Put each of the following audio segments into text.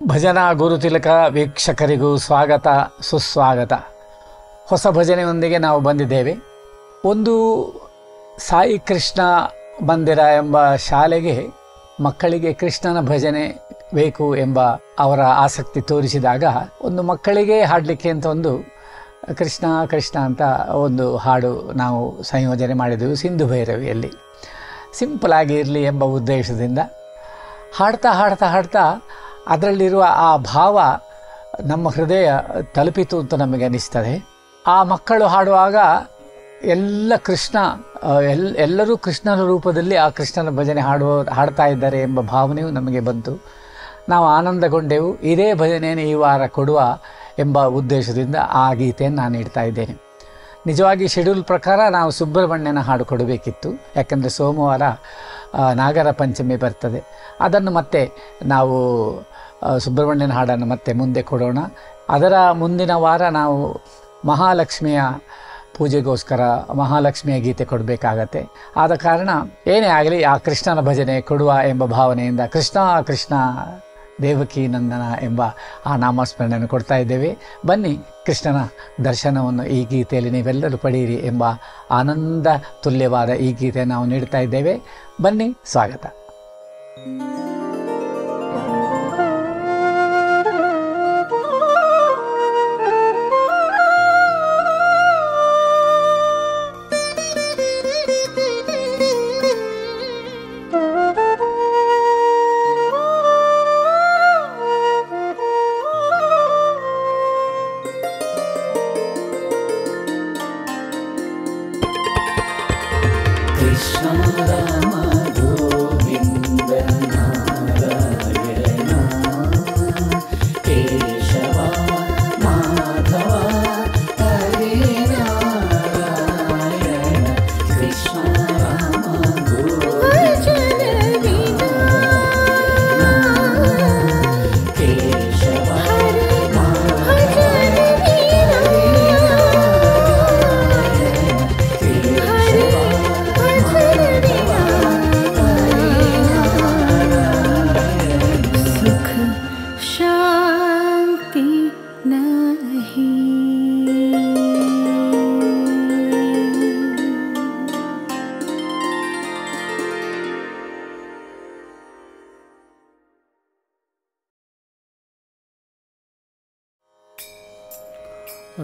ಭಜನಾ ಗುರುತಿಲಕ ವೀಕ್ಷಕರಿಗೂ ಸ್ವಾಗತ ಸುಸ್ವಾಗತ. ಹೊಸ ಭಜನೆಯೊಂದಿಗೆ ನಾವು ಬಂದಿದ್ದೇವೆ. ಒಂದು ಸಾಯಿ ಕೃಷ್ಣ ಮಂದಿರ ಎಂಬ ಶಾಲೆಗೆ ಮಕ್ಕಳಿಗೆ ಕೃಷ್ಣನ ಭಜನೆ ಬೇಕು ಎಂಬ ಅವರ ಆಸಕ್ತಿ ತೋರಿಸಿದಾಗ ಒಂದು ಮಕ್ಕಳಿಗೆ ಹಾಡಲಿಕ್ಕೆ ಅಂತ ಒಂದು ಕೃಷ್ಣ ಕೃಷ್ಣ ಅಂತ ಒಂದು ಹಾಡು ನಾವು ಸಂಯೋಜನೆ ಮಾಡಿದೆವು ಸಿಂಧು ಭೈರವಿಯಲ್ಲಿ. ಸಿಂಪಲ್ ಆಗಿ ಇರಲಿ ಎಂಬ ಉದ್ದೇಶದಿಂದ ಹಾಡ್ತಾ ಹಾಡ್ತಾ ಹಾಡ್ತಾ ಅದರಲ್ಲಿರುವ ಆ ಭಾವ ನಮ್ಮ ಹೃದಯ ತಲುಪಿತು ಅಂತ ನಮಗೆ ಅನಿಸ್ತದೆ. ಆ ಮಕ್ಕಳು ಹಾಡುವಾಗ ಎಲ್ಲ ಕೃಷ್ಣ ಎಲ್ಲರೂ ಕೃಷ್ಣನ ರೂಪದಲ್ಲಿ ಆ ಕೃಷ್ಣನ ಭಜನೆ ಹಾಡ್ತಾ ಇದ್ದಾರೆ ಎಂಬ ಭಾವನೆಯು ನಮಗೆ ಬಂತು. ನಾವು ಆನಂದಗೊಂಡೆವು. ಇದೇ ಭಜನೆಯನ್ನು ಈ ವಾರ ಕೊಡುವ ಎಂಬ ಉದ್ದೇಶದಿಂದ ಆ ಗೀತೆಯನ್ನು ನಾನು ಇಡ್ತಾ ಇದ್ದೇನೆ. ನಿಜವಾಗಿ ಶೆಡ್ಯೂಲ್ ಪ್ರಕಾರ ನಾವು ಸುಬ್ರಹ್ಮಣ್ಯನ ಹಾಡು ಕೊಡಬೇಕಿತ್ತು, ಯಾಕಂದರೆ ಸೋಮವಾರ ನಾಗರ ಪಂಚಮಿ ಬರ್ತದೆ. ಅದನ್ನು ಮತ್ತೆ ನಾವು ಸುಬ್ರಹ್ಮಣ್ಯನ ಹಾಡನ್ನು ಮತ್ತೆ ಮುಂದೆ ಕೊಡೋಣ. ಅದರ ಮುಂದಿನ ವಾರ ನಾವು ಮಹಾಲಕ್ಷ್ಮಿಯ ಪೂಜೆಗೋಸ್ಕರ ಮಹಾಲಕ್ಷ್ಮಿಯ ಗೀತೆ ಕೊಡಬೇಕಾಗತ್ತೆ. ಆದ ಕಾರಣ ಏನೇ ಆಗಲಿ ಆ ಕೃಷ್ಣನ ಭಜನೆ ಕೊಡುವ ಎಂಬ ಭಾವನೆಯಿಂದ ಕೃಷ್ಣ ಕೃಷ್ಣ ದೇವಕಿ ನಂದನ ಎಂಬ ಆ ನಾಮಸ್ಮರಣೆಯನ್ನು ಕೊಡ್ತಾ ಇದ್ದೇವೆ. ಬನ್ನಿ, ಕೃಷ್ಣನ ದರ್ಶನವನ್ನು ಈ ಗೀತೆಯಲ್ಲಿ ನೀವೆಲ್ಲರೂ ಪಡೆಯಿರಿ ಎಂಬ ಆನಂದ ತುಲ್ಯವಾದ ಈ ಗೀತೆ ನಾವು ನೀಡ್ತಾ ಇದ್ದೇವೆ. ಬನ್ನಿ, ಸ್ವಾಗತ.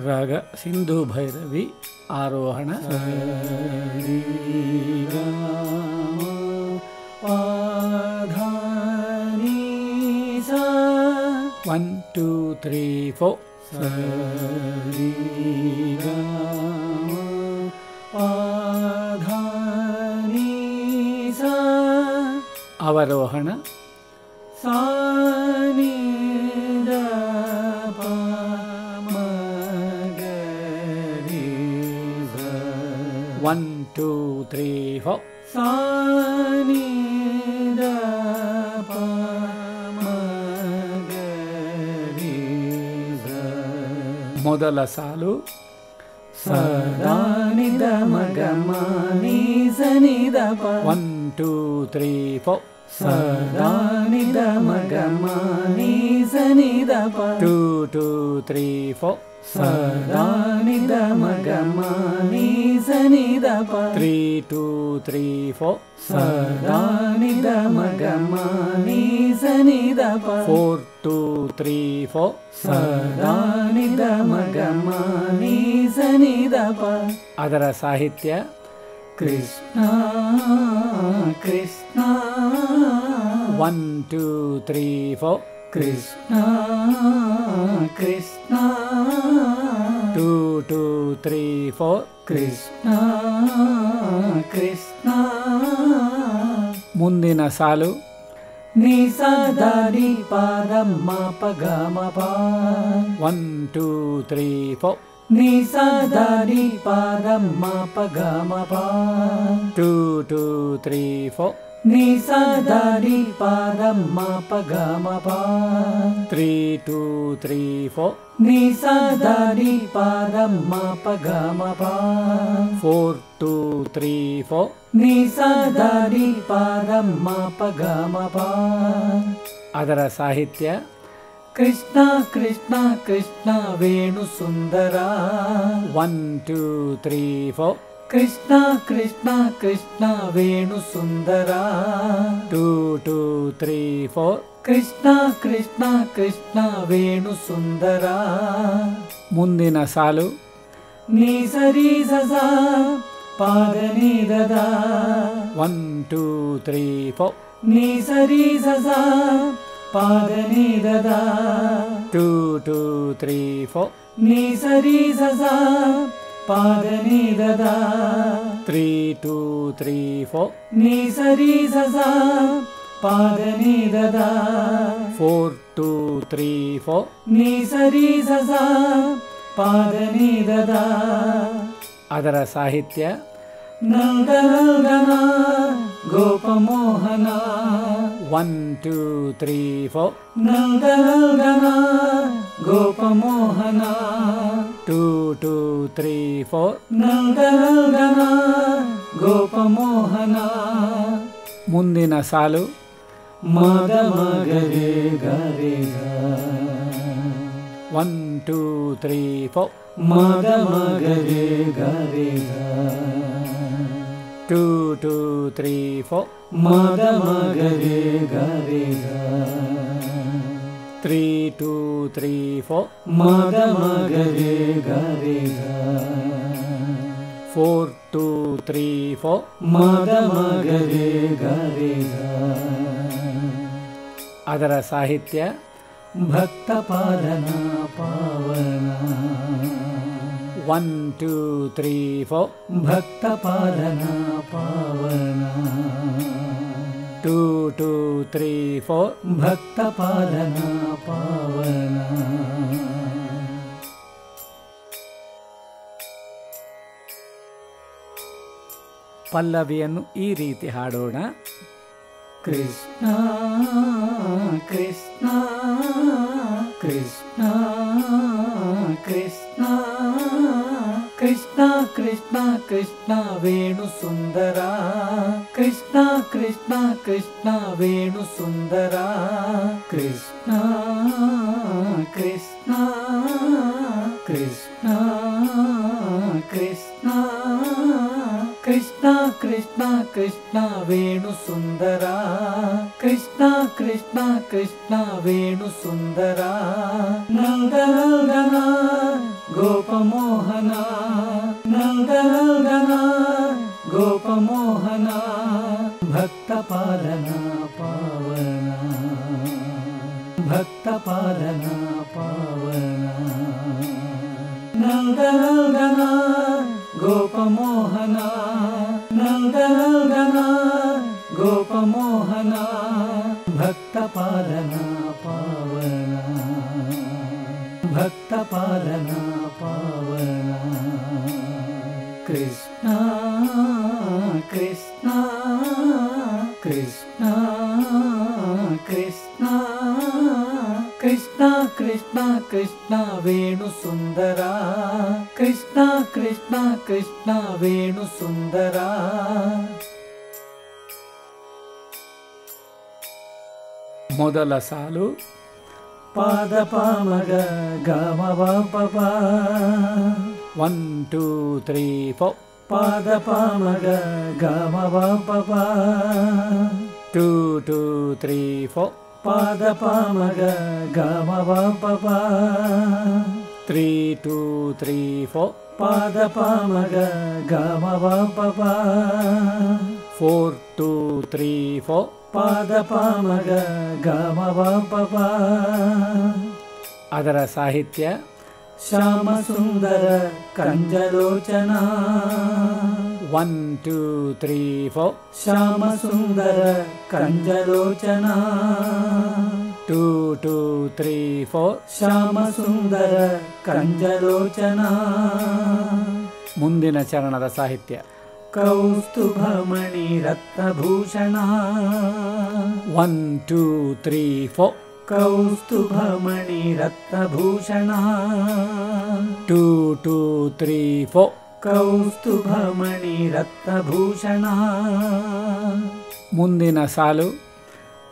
ರಾಗ ಸಿಂಧು ಭೈರವಿ, ಆರೋಹಣ. 1 2 3 4 ಅವರೋಹಣ. 1 2 3 4 ಮೊದಲ ಸಾಲು ಸದಾ ನಿದ ಮಗ ಮನಿ ಸನಿದ ಪ. 1 2 3 4 ಸದಾ ನಿದ ಮಗ ಮನಿ ಸನಿದ ಪ. 2 2 3 4 ಸದಾ ನಿದ ಮಗ ಮನಿ ಸನಿದ ಪ. 3 2 3 4 ಸದಾ ನಿದ ಮಗ ಮನಿ ಸನಿದ ಪ. 4 2 3 4 ಸದಾ ನಿದ ಮಗ ಮನಿ ಸನಿದ ಪ. ಅದರ ಸಾಹಿತ್ಯ ಕೃಷ್ಣ ಕೃಷ್ಣ. 1 2 3 4 ಕೃಷ್ಣ ಕೃಷ್ಣ. 2 2 3 4 ಕೃಷ್ಣ ಕೃಷ್ಣ. ಮುಂದಿನ ಸಾಲು ನಿ ಸದ ನಿ ಪದ ಮ ಪ ಗ ಮ ಪ. 1 2 3 4 ನಿ ಸದ ನಿ ಪದ ಮ ಪ ಗ ಮ ಪ. 2 2 3 4 ನಿ ಸದ ನಿ ಪದ ಮ ಪ ಗ ಮ ಪ. 3 2 3 4 ನಿ ಸದ ನಿ ಪದ ಮ ಪ ಗ ಮ ಪ. 4 2 3 4 ನಿ ಸದ ನಿ ಪದ ಮ ಪ ಗ ಮ ಪ. ಅದರ ಸಾಹಿತ್ಯ ಕೃಷ್ಣ ಕೃಷ್ಣ ಕೃಷ್ಣ ವೇಣು ಸುಂದರ. 1 2 3 4. ಕೃಷ್ಣ ಕೃಷ್ಣ ಕೃಷ್ಣ ವೇಣು ಸುಂದರ. 2 2 3 4. ಕೃಷ್ಣ ಕೃಷ್ಣ ಕೃಷ್ಣ ವೇಣು ಸುಂದರ. ಮುಂದಿನ ಸಾಲು ನೀ ಸರಿ ಸಸ ಪಾದ ನೀ ದದ. 1 2 3 4. ನೀ ಸರಿ ಸಸ ಪಾದ ನೀ ದದ. 2 2 3 4. ನೀ ಸರಿ ಸಸ ಪಾದ ನೀ ದದ. 3 2 3 4. ನೀ ಸರಿ ಸಸ ಪಾದ ನೀ ದದ. 4 2 3 4. ನೀ ಸರಿ ಸಸ ಪಾದ ನೀ ದದ. ಅದರ ಸಾಹಿತ್ಯ ನಂದನಂದನ ಗೋಪಮೋಹನ. 1 2 3 4. ನಂದನಂದನ ಗೋಪಮೋಹನ. 2 2 3 4. ನಂದನಂದನ ಗೋಪಮೋಹನ. ಮುಂದಿನ ಸಾಲು ಮದ ಮಗರೆ ಗರೆ ಗ. 1 2 3 4. ಮದ ಮಗರೆ ಗರೆ ಗ. 2 2 3 4. ಮದ ಮಗರೆ ಗರೆ ಗ. 3 2 3 4. ಮದ ಮಗರೆ ಗರೆ ಗ. 4 2 3 4. ಮದ ಮಗರೆ ಗರೆ ಗ. ಅದರ ಸಾಹಿತ್ಯ ಭಕ್ತ ಪಾಲನ ಪಾವನ. 1 2 3 4. ಭಕ್ತ ಪಾಲನ ಪಾವನ. 2 2 3 4. ಭಕ್ತ ಪಾಲನ ಪಾವನ. ಪಲ್ಲವಿಯನ್ನು ಈ ರೀತಿ ಹಾಡೋಣ. ಕೃಷ್ಣ ಕೃಷ್ಣ ಕೃಷ್ಣ ಕೃಷ್ಣ ಕೃಷ್ಣ ಕೃಷ್ಣ ಕೃಷ್ಣ ವೇಣು ಸುಂದರ. ಕೃಷ್ಣ ಕೃಷ್ಣ ಕೃಷ್ಣ ವೇಣು ಸುಂದರ. ಕೃಷ್ಣ ಕೃಷ್ಣ ಕೃಷ್ಣ ಕೃಷ್ಣ ಕೃಷ್ಣ ಕೃಷ್ಣ ಕೃಷ್ಣ ವೇಣು ಸುಂದರ. ಕೃಷ್ಣ ಕೃಷ್ಣ ಕೃಷ್ಣ ವೇಣು ಸುಂದರ. ನಂದನಂದನ ಗೋಪಮೋಹನ. ನಂದನಂದನ ಗೋಪಮೋಹನ. ಭಕ್ತ ಪಾಲನ ಪಾವನ. ಭಕ್ತ ಪಾಲನ ಪಾವನ. ನಂದನಂದನ ಗೋಪಮೋಹನ. ನಂದನಂದನ ಗೋಪಮೋಹನ. ಭಕ್ತ ಪಾಲನ ಪಾವನ. ಭಕ್ತ ಪಾಲನ ಪಾವನ. ಕೃಷ್ಣ ಕೃಷ್ಣ ಕೃಷ್ಣ ಕೃಷ್ಣ ಕೃಷ್ಣ ಕೃಷ್ಣ ಕೃಷ್ಣ ವೇಣು ಸುಂದರ. ಕೃಷ್ಣ ಕೃಷ್ಣ ಕೃಷ್ಣ ವೇಣು ಸುಂದರ. ಮೊದಲ ಸಾಲು ಪಾದ ಪಾಮಗ ಗಮ ಪಪ. 1 2 3 4. ಪಾದ ಪಾಮಗ ಗಮ ಪಪ. 2 2 3 4. ಪಾದ ಪಾಮಗ ಗಮ ಪಪ. 3 2 3 4. ಪಾದ ಪಾಮಗ ಗಮ ಪಪ. 4 2 3 4. ಪಾದ ಪಾಮಗ ಗಮ ಪಪ. ಅದರ ಸಾಹಿತ್ಯ ಶ್ಯಾಮ ಸುಂದರ ಕಂಜಲೋಚನ. 1 2 3 4. ಶ್ಯಾಮ ಸುಂದರ ಕಂಜಲೋಚನ. 2 2 3 4. ಶ್ಯಾಮ ಸುಂದರ ಕಂಜಲೋಚನ. ಮುಂದಿನ ಚರಣದ ಸಾಹಿತ್ಯ ಕೌಸ್ತುಭಮಣಿ ರತ್ನಭೂಷಣ. 1 2 3 4. ಕೌಸ್ತುಭಮಣಿ ರತ್ನಭೂಷಣ. 2 2 3 4. ಕೌಸ್ತುಭಮಣಿ ರತ್ನಭೂಷಣ. ಮುಂದಿನ ಸಾಲು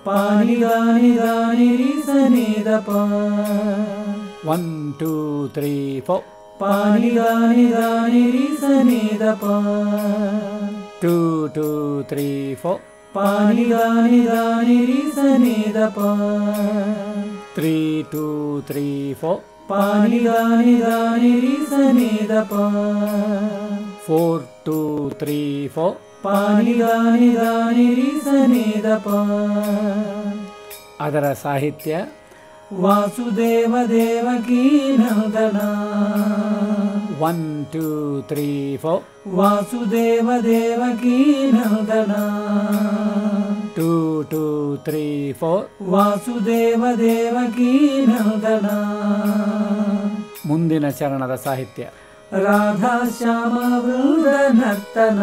ಪಾನಿ ದಾನಿ ದಾನಿ ರಿ ಸನಿ ದ ಪ 1 2 3 4 ಪಾನಿ ದಾನಿ ದಾನಿ ರಿ ಸನಿ ದ ಪ 2 2 3 4 ಪಾನಿ ದಾನಿ ದಾನಿ ರಿ ಸನಿ ದ ಪ 3 2 3 4 ಪಾನಿ ದಾನಿ ದಾನಿ ರಿ ಸನಿ ದ ಪ 4 2 3 4 ಪಾನಿ ದಾನಿ ದಾನಿ ರಿ ಸನಿ ದ ಪ. ಅದರ ಸಾಹಿತ್ಯ ವಾಸುದೇವ ದೇವಕೀ ನಂದನ 1 2 3 4 ವಾಸುದೇವ ದೇವಕೀ ನಂದನ 2 2 3 4 ವಾಸುದೇವ ದೇವಕೀ ನಂದನ. ಮುಂದಿನ ಚರಣದ ಸಾಹಿತ್ಯ ರಾಧಾ ಶ್ಯಾಮ ವೃಂದ ನರ್ತನ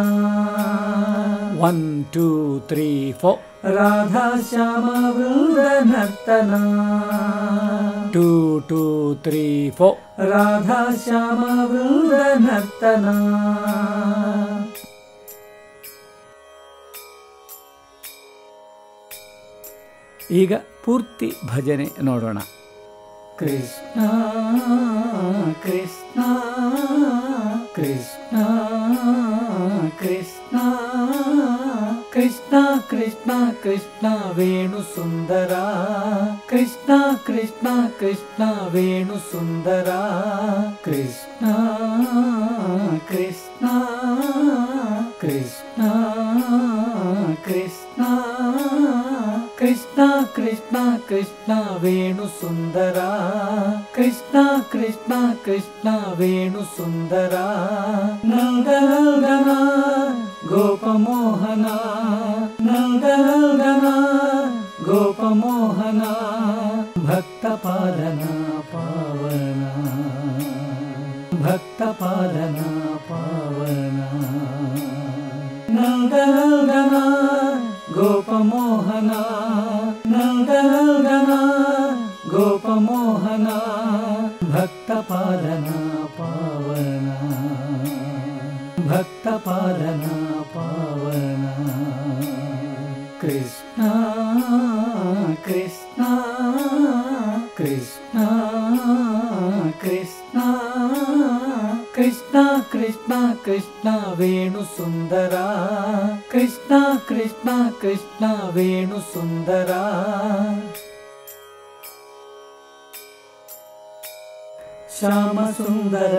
1 2 3 4 ರಾಧಾ ಶ್ಯಾಮ ವೃಂದ ನರ್ತನ 2 2 3 4 ರಾಧಾ ಶ್ಯಾಮ ವೃಂದ ನರ್ತನ. ಈಗ ಪೂರ್ತಿ ಭಜನೆ ನೋಡೋಣ. ಕೃಷ್ಣ ಕೃಷ್ಣ ಕೃಷ್ಣ ಕೃಷ್ಣ ಕೃಷ್ಣ ಕೃಷ್ಣ ಕೃಷ್ಣ ವೇಣು ಸುಂದರ ಕೃಷ್ಣ ಕೃಷ್ಣ ಕೃಷ್ಣ ವೇಣು ಸುಂದರ ಕೃಷ್ಣ ಕೃಷ್ಣ ಕೃಷ್ಣ ಕೃಷ್ಣ ಕೃಷ್ಣ ಕೃಷ್ಣ ಕೃಷ್ಣ ವೇಣು ಸುಂದರ ಕೃಷ್ಣ ಕೃಷ್ಣ ಕೃಷ್ಣ ವೇಣು ಸುಂದರ ನಂದನಂದನ ಗೋಪಮೋಹನ ನಂದನಂದನ ಗೋಪಮೋಹನ ಭಕ್ತಪಾಲನ ಪಾವನ ಭಕ್ತಪಾಲನ ಪಾವನ ನಂದನಂದನ ಗೋಪಮೋಹನ ನಂದನಂದನ ಗೋಪಮೋಹನ ಭಕ್ತಪಾಲನ ಪಾವನ ಭಕ್ತಪಾಲನ ಪಾವನ. ಕೃಷ್ಣ ಕೃಷ್ಣ ಕೃಷ್ಣ ಕೃಷ್ಣ ಕೃಷ್ಣ ಕೃಷ್ಣ ಕೃಷ್ಣ ವೇಣು ಸುಂದರ ಕೃಷ್ಣ ಕೃಷ್ಣ ಕೃಷ್ಣ ವೇಣು ಸುಂದರ. ಶ್ಯಾಮ ಸುಂದರ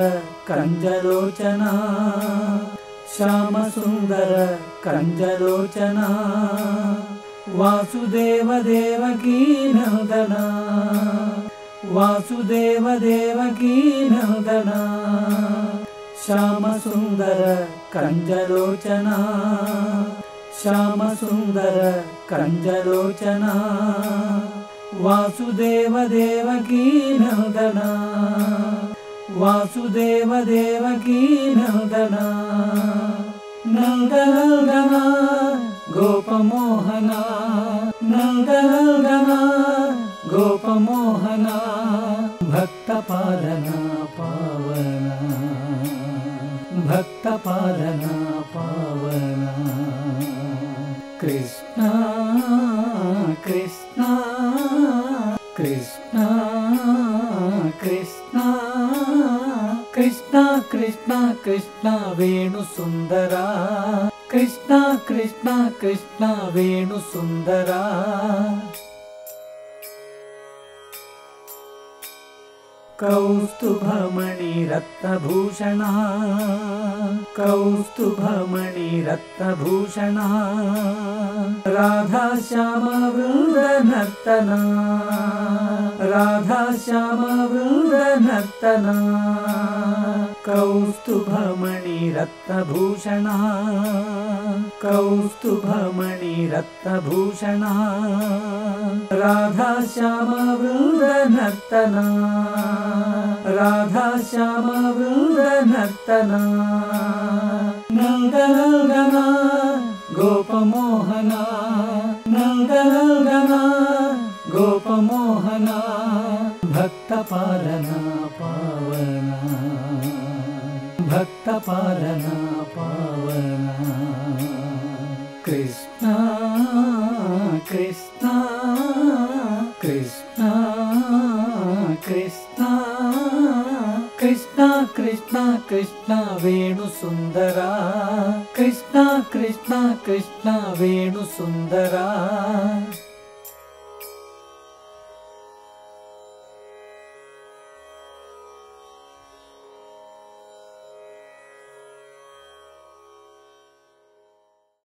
ಕಂಜಲೋಚನ ಶ್ಯಾಮ ಸುಂದರ ಕಂಜಲೋಚನ ವಾಸುದೇವ ದೇವಕೀ ನಂದನ ವಾಸುದೇವ ದೇವಕೀ ನಂದನ ಶ್ಯಾಮ ಸುಂದರ ಕಂಜಲೋಚನ ಶ್ಯಾಮ ಸುಂದರ ಕಂಜಲೋಚನ ವಾಸುದೇವ ದೇವಕೀ ನಂದನ ವಾಸುದೇವ ದೇವಕೀ ನಂದನ ನಂದನಂದನ ಗೋಪಮೋಹನ ನಂದನಂದನ ಗೋಪಮೋಹನ ಭಕ್ತಪಾಲನ ಪಾವನ ಭಕ್ತಪಾಲನ ಪಾವನ. ಕೃಷ್ಣ ಕೃಷ್ಣ ಕೃಷ್ಣ ಕೃಷ್ಣ ಕೃಷ್ಣ ಕೃಷ್ಣ ಕೃಷ್ಣ ವೇಣು ಸುಂದರ ಕೃಷ್ಣ ಕೃಷ್ಣ ಕೃಷ್ಣ ವೇಣು ಸುಂದರ. ಕೌಸ್ತುಭಮಣಿ ರತ್ನಭೂಷಣ ಕೌಸ್ತುಭಮಣಿ ರತ್ನಭೂಷಣ ರಾಧಾ ಶ್ಯಾಮ ವೃಂದ ನರ್ತನ ರಾಧಾ ಶ್ಯಾಮ ವೃಂದ ನರ್ತನ ಕೌಸ್ತುಭಮಣಿ ರತ್ನಭೂಷಣ ಕೌಸ್ತುಭಮಣಿ ರತ್ನಭೂಷಣ ರಾಧಾ ಶ್ಯಾಮ ವೃಂದ ನರ್ತನ ರಾಧಾ ಶ್ಯಾಮ ವೃಂದ ನರ್ತನ ನಂದನಂದನ ಗೋಪಮೋಹನ ನಂದನಂದನ ಗೋಪಮೋಹನ ಭಕ್ತಪಾಲನ ಪಾವನ ಭಕ್ತಪಾಲನ ಪಾವನ. ಕೃಷ್ಣ ಕೃಷ್ಣ ಕೃಷ್ಣ ಕೃಷ್ಣ ಕೃಷ್ಣ ಕೃಷ್ಣ ವೇಣು ಸುಂದರ ಕೃಷ್ಣ ಕೃಷ್ಣ ಕೃಷ್ಣ ವೇಣು ಸುಂದರ